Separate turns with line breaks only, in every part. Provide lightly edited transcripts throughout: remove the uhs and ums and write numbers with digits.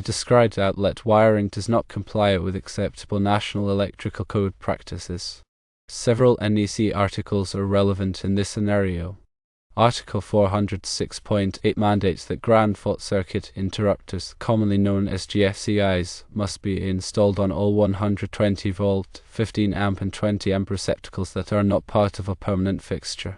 The described outlet wiring does not comply with acceptable National Electrical Code practices. Several NEC articles are relevant in this scenario. Article 406.8 mandates that ground fault circuit interrupters, commonly known as GFCIs, must be installed on all 120 volt, 15 amp and 20 amp receptacles that are not part of a permanent fixture.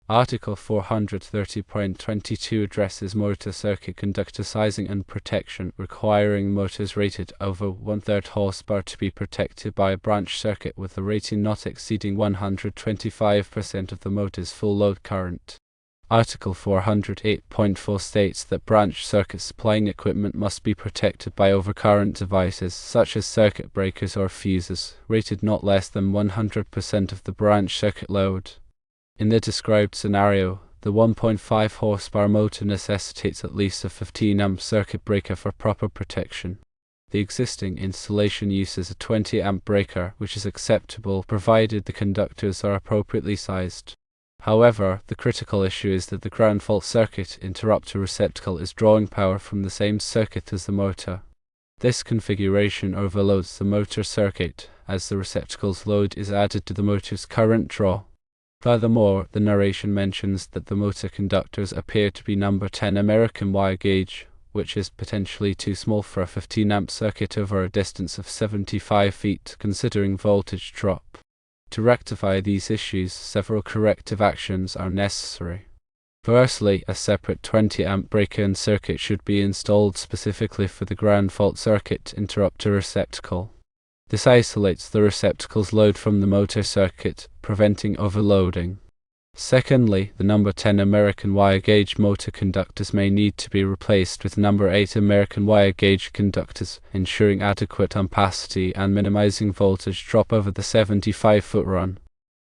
Article 430.22 addresses motor circuit conductor sizing and protection, requiring motors rated over 1/3 horsepower to be protected by a branch circuit with a rating not exceeding 125% of the motor's full load current. Article 408.4 states that branch circuit supplying equipment must be protected by overcurrent devices, such as circuit breakers or fuses, rated not less than 100% of the branch circuit load. In the described scenario, the 1.5 horsepower motor necessitates at least a 15 amp circuit breaker for proper protection. The existing installation uses a 20 amp breaker, which is acceptable provided the conductors are appropriately sized. However, the critical issue is that the ground fault circuit interrupter receptacle is drawing power from the same circuit as the motor. This configuration overloads the motor circuit, as the receptacle's load is added to the motor's current draw. Furthermore, the narration mentions that the motor conductors appear to be number 10 American wire gauge, which is potentially too small for a 15 amp circuit over a distance of 75 feet, considering voltage drop. To rectify these issues, several corrective actions are necessary. Firstly, a separate 20 amp breaker and circuit should be installed specifically for the ground fault circuit interrupter receptacle. This isolates the receptacle's load from the motor circuit, preventing overloading. Secondly, the number 10 American wire gauge motor conductors may need to be replaced with number 8 American wire gauge conductors, ensuring adequate ampacity and minimizing voltage drop over the 75-foot run.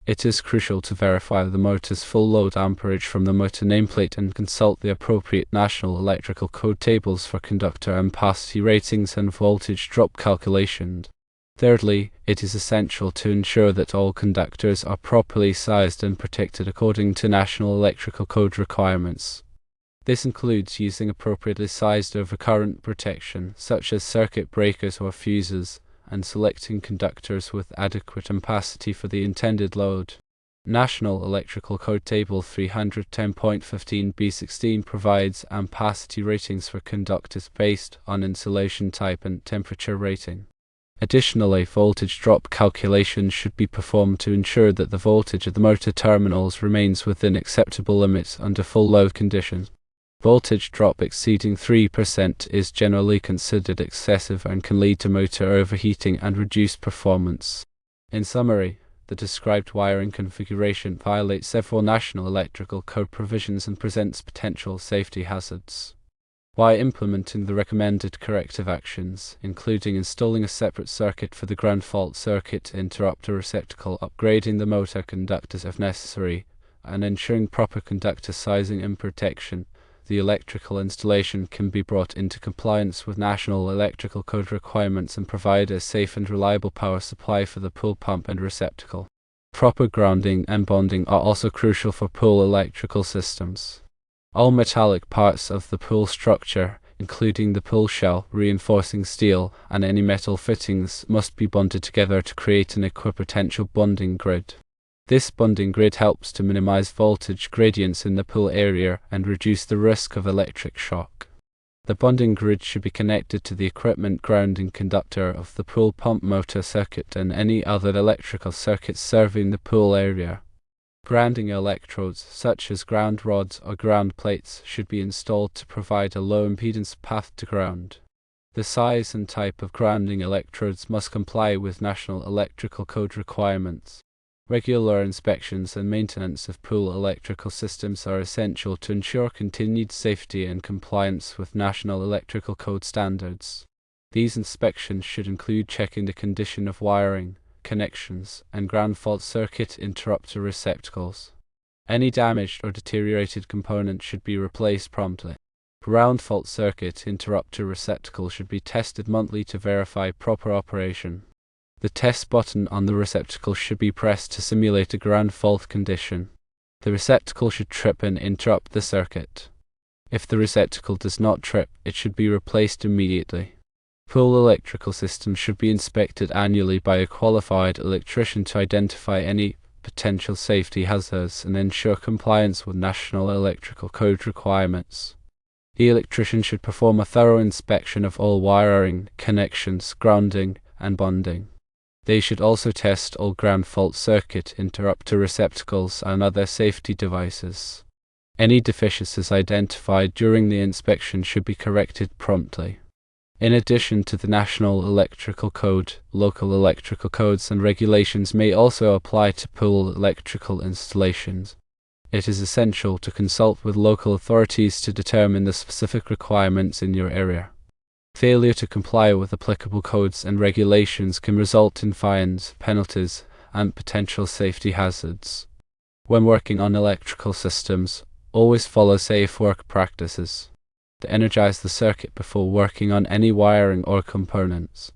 It is crucial to verify the motor's full load amperage from the motor nameplate and consult the appropriate National Electrical Code tables for conductor ampacity ratings and voltage drop calculations. Thirdly, it is essential to ensure that all conductors are properly sized and protected according to National Electrical Code requirements. This includes using appropriately sized overcurrent protection, such as circuit breakers or fuses, and selecting conductors with adequate ampacity for the intended load. National Electrical Code Table 310.15b16 provides ampacity ratings for conductors based on insulation type and temperature rating. Additionally, voltage drop calculations should be performed to ensure that the voltage of the motor terminals remains within acceptable limits under full load conditions. Voltage drop exceeding 3% is generally considered excessive and can lead to motor overheating and reduced performance. In summary, the described wiring configuration violates several National Electrical Code provisions and presents potential safety hazards. While implementing the recommended corrective actions, including installing a separate circuit for the ground fault circuit interrupter receptacle, upgrading the motor conductors if necessary, and ensuring proper conductor sizing and protection, the electrical installation can be brought into compliance with National Electrical Code requirements and provide a safe and reliable power supply for the pool pump and receptacle. Proper grounding and bonding are also crucial for pool electrical systems. All metallic parts of the pool structure, including the pool shell, reinforcing steel, and any metal fittings, must be bonded together to create an equipotential bonding grid. This bonding grid helps to minimize voltage gradients in the pool area and reduce the risk of electric shock. The bonding grid should be connected to the equipment grounding conductor of the pool pump motor circuit and any other electrical circuits serving the pool area. Grounding electrodes, such as ground rods or ground plates, should be installed to provide a low impedance path to ground. The size and type of grounding electrodes must comply with National Electrical Code requirements. Regular inspections and maintenance of pool electrical systems are essential to ensure continued safety and compliance with National Electrical Code standards. These inspections should include checking the condition of wiring, connections, and ground fault circuit interrupter receptacles. Any damaged or deteriorated component should be replaced promptly. Ground fault circuit interrupter receptacle should be tested monthly to verify proper operation. The test button on the receptacle should be pressed to simulate a ground fault condition. The receptacle should trip and interrupt the circuit. If the receptacle does not trip, it should be replaced immediately. Pool electrical systems should be inspected annually by a qualified electrician to identify any potential safety hazards and ensure compliance with National Electrical Code requirements. The electrician should perform a thorough inspection of all wiring, connections, grounding, and bonding. They should also test all ground fault circuit, interrupter receptacles, and other safety devices. Any deficiencies identified during the inspection should be corrected promptly. In addition to the National Electrical Code, local electrical codes and regulations may also apply to pool electrical installations. It is essential to consult with local authorities to determine the specific requirements in your area. Failure to comply with applicable codes and regulations can result in fines, penalties, and potential safety hazards. When working on electrical systems, always follow safe work practices. To energize the circuit before working on any wiring or components.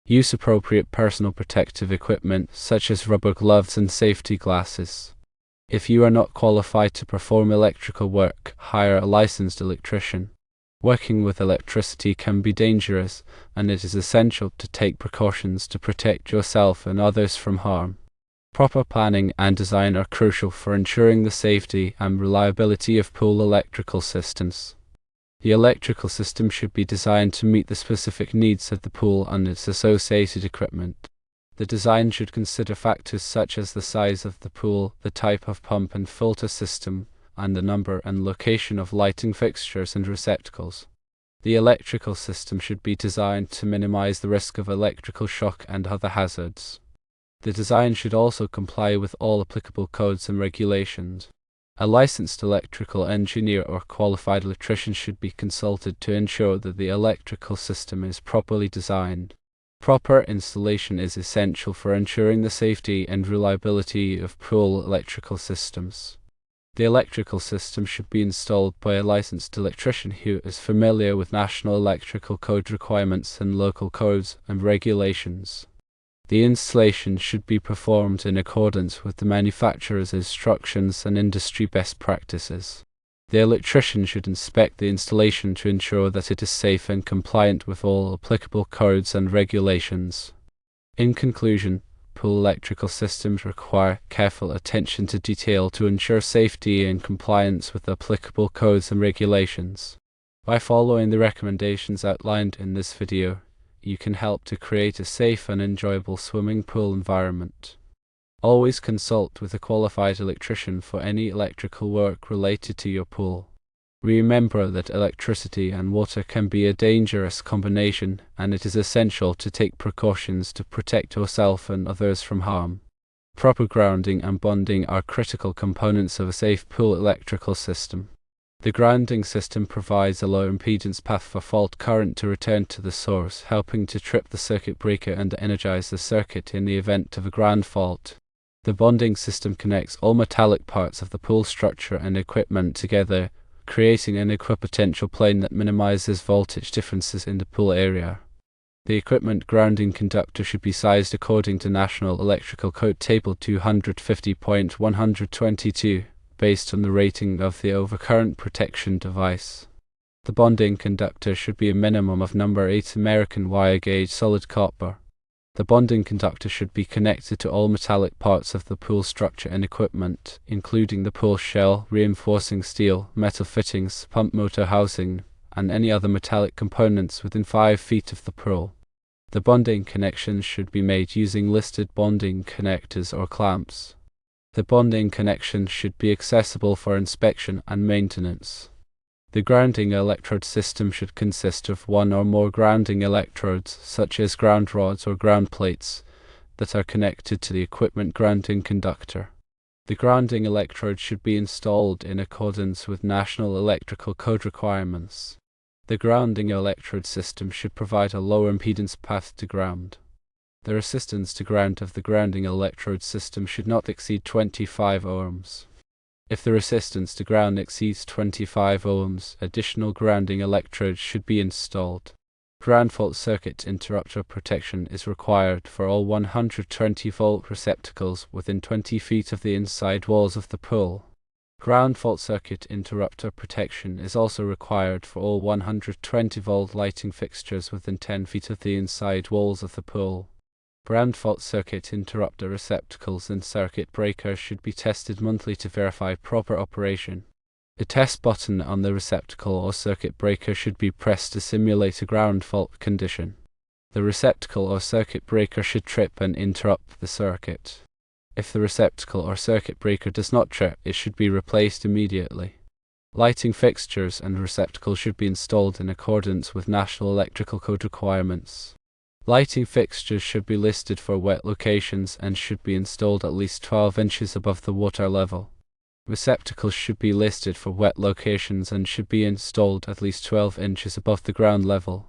Use appropriate personal protective equipment such as rubber gloves and safety glasses. If you are not qualified to perform electrical work, hire a licensed electrician. Working with electricity can be dangerous, and it is essential to take precautions to protect yourself and others from harm. Proper planning and design are crucial for ensuring the safety and reliability of pool electrical systems. The electrical system should be designed to meet the specific needs of the pool and its associated equipment. The design should consider factors such as the size of the pool, the type of pump and filter system, and the number and location of lighting fixtures and receptacles. The electrical system should be designed to minimize the risk of electrical shock and other hazards. The design should also comply with all applicable codes and regulations. A licensed electrical engineer or qualified electrician should be consulted to ensure that the electrical system is properly designed. Proper installation is essential for ensuring the safety and reliability of pool electrical systems. The electrical system should be installed by a licensed electrician who is familiar with National Electrical Code requirements and local codes and regulations. The installation should be performed in accordance with the manufacturer's instructions and industry best practices. The electrician should inspect the installation to ensure that it is safe and compliant with all applicable codes and regulations. In conclusion, pool electrical systems require careful attention to detail to ensure safety and compliance with applicable codes and regulations. By following the recommendations outlined in this video, you can help to create a safe and enjoyable swimming pool environment. Always consult with a qualified electrician for any electrical work related to your pool. Remember that electricity and water can be a dangerous combination, and it is essential to take precautions to protect yourself and others from harm. Proper grounding and bonding are critical components of a safe pool electrical system. The grounding system provides a low impedance path for fault current to return to the source, helping to trip the circuit breaker and energize the circuit in the event of a ground fault. The bonding system connects all metallic parts of the pool structure and equipment together, creating an equipotential plane that minimizes voltage differences in the pool area. The equipment grounding conductor should be sized according to National Electrical Code Table 250.122. Based on the rating of the overcurrent protection device. The bonding conductor should be a minimum of number 8 American wire gauge solid copper. The bonding conductor should be connected to all metallic parts of the pool structure and equipment, including the pool shell, reinforcing steel, metal fittings, pump motor housing, and any other metallic components within 5 feet of the pool. The bonding connections should be made using listed bonding connectors or clamps. The bonding connection should be accessible for inspection and maintenance. The grounding electrode system should consist of one or more grounding electrodes, such as ground rods or ground plates, that are connected to the equipment grounding conductor. The grounding electrode should be installed in accordance with National Electrical Code requirements. The grounding electrode system should provide a low impedance path to ground. The resistance to ground of the grounding electrode system should not exceed 25 ohms. If the resistance to ground exceeds 25 ohms, additional grounding electrodes should be installed. Ground fault circuit interrupter protection is required for all 120-volt receptacles within 20 feet of the inside walls of the pool. Ground fault circuit interrupter protection is also required for all 120-volt lighting fixtures within 10 feet of the inside walls of the pool. Ground fault circuit interrupter receptacles and circuit breakers should be tested monthly to verify proper operation. The test button on the receptacle or circuit breaker should be pressed to simulate a ground fault condition. The receptacle or circuit breaker should trip and interrupt the circuit. If the receptacle or circuit breaker does not trip, it should be replaced immediately. Lighting fixtures and receptacles should be installed in accordance with National Electrical Code requirements. Lighting fixtures should be listed for wet locations and should be installed at least 12 inches above the water level. Receptacles should be listed for wet locations and should be installed at least 12 inches above the ground level.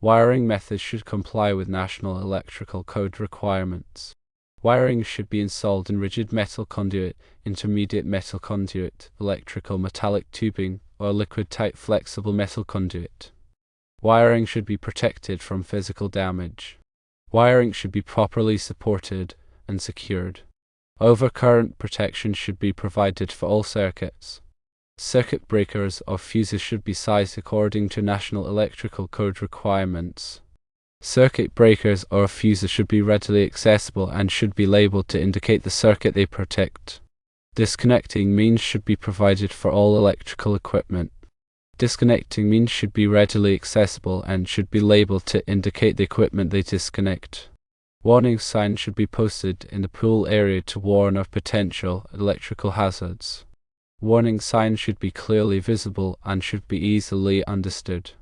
Wiring methods should comply with National Electrical Code requirements. Wiring should be installed in rigid metal conduit, intermediate metal conduit, electrical metallic tubing, or liquid-type flexible metal conduit. Wiring should be protected from physical damage. Wiring should be properly supported and secured. Overcurrent protection should be provided for all circuits. Circuit breakers or fuses should be sized according to National Electrical Code requirements. Circuit breakers or fuses should be readily accessible and should be labeled to indicate the circuit they protect. Disconnecting means should be provided for all electrical equipment. Disconnecting means should be readily accessible and should be labeled to indicate the equipment they disconnect. Warning signs should be posted in the pool area to warn of potential electrical hazards. Warning signs should be clearly visible and should be easily understood.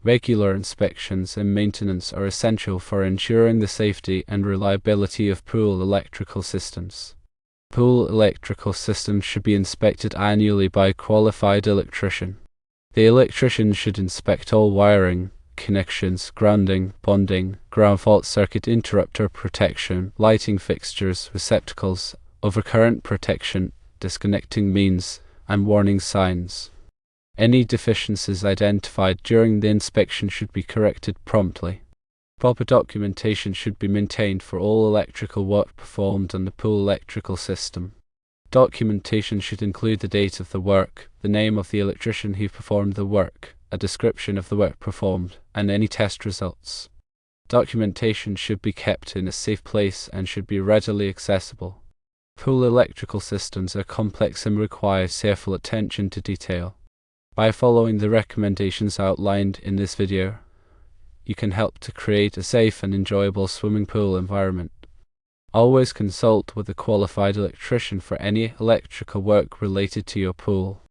Regular inspections and maintenance are essential for ensuring the safety and reliability of pool electrical systems. Pool electrical systems should be inspected annually by a qualified electrician. The electrician should inspect all wiring, connections, grounding, bonding, ground fault circuit interrupter protection, lighting fixtures, receptacles, overcurrent protection, disconnecting means, and warning signs. Any deficiencies identified during the inspection should be corrected promptly. Proper documentation should be maintained for all electrical work performed on the pool electrical system. Documentation should include the date of the work, the name of the electrician who performed the work, a description of the work performed, and any test results. Documentation should be kept in a safe place and should be readily accessible. Pool electrical systems are complex and require careful attention to detail. By following the recommendations outlined in this video, you can help to create a safe and enjoyable swimming pool environment. Always consult with a qualified electrician for any electrical work related to your pool.